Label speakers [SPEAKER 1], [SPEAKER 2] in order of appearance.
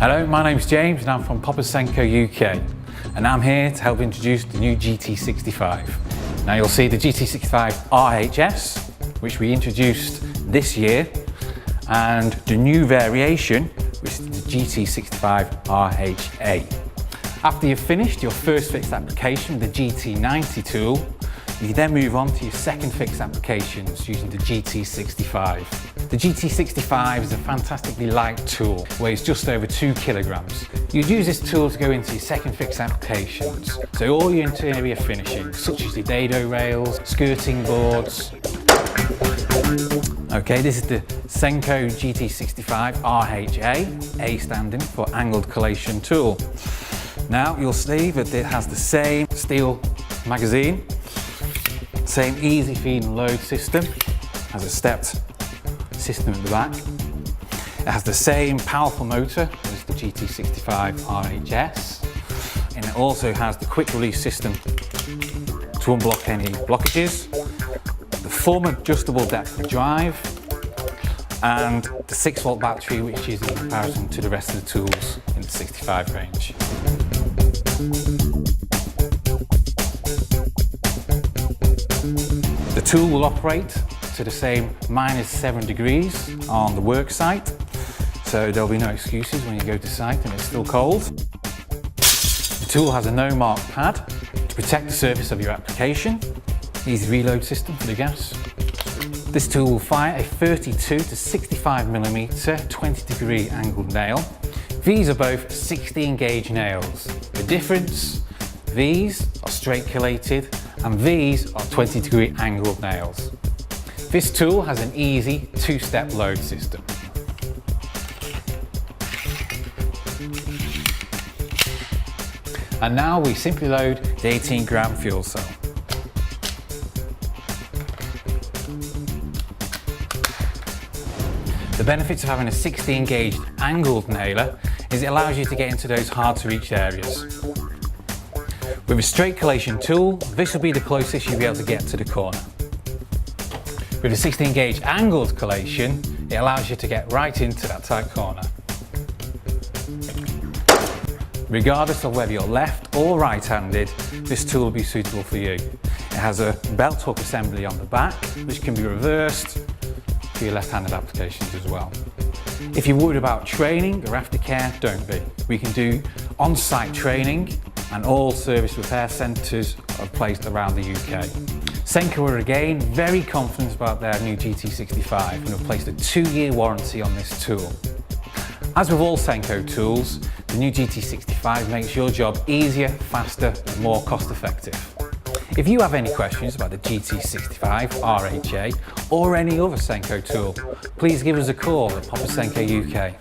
[SPEAKER 1] Hello, my name's James and I'm from Senco UK, and I'm here to help introduce the new GT65. Now you'll see the GT65RHA, which we introduced this year, and the new variation, which is the GT65RHA. After you've finished your first fixed application with the GT90 tool, you then move on to your second fixed applications using the GT65. The GT65 is a fantastically light tool, weighs just over 2 kilograms. You'd use this tool to go into your second fixed applications, so all your interior finishing, such as your dado rails, skirting boards. Okay, this is the Senco GT65RHA, A standing for angled collation tool. Now you'll see that it has the same steel magazine, same easy feed and load system, has a stepped system at the back. It has the same powerful motor as the GT65RHA, and it also has the quick release system to unblock any blockages, the full adjustable depth of drive, and the 6-volt battery, which is in comparison to the rest of the tools in the 65 range. The tool will operate to the same -7 degrees on the work site, so there'll be no excuses when you go to site and it's still cold. The tool has a no-mark pad to protect the surface of your application, easy reload system for the gas. This tool will fire a 32 to 65mm 20-degree angled nail. These are both 16 gauge nails. The difference, these are straight collated and these are 20-degree angled nails. This tool has an easy 2-step load system. And now we simply load the 18-gram fuel cell. The benefits of having a 16 gauge angled nailer is it allows you to get into those hard to reach areas. With a straight collation tool, this will be the closest you'll be able to get to the corner. With a 16 gauge angled collation, it allows you to get right into that tight corner. Regardless of whether you're left or right-handed, this tool will be suitable for you. It has a belt hook assembly on the back, which can be reversed for your left-handed applications as well. If you're worried about training or aftercare, don't be. We can do on-site training, and all service repair centres are placed around the UK. Senco are again very confident about their new GT65 and have placed a 2-year warranty on this tool. As with all Senco tools, the new GT65 makes your job easier, faster and more cost effective. If you have any questions about the GT65RHA or any other Senco tool, please give us a call at Senco UK.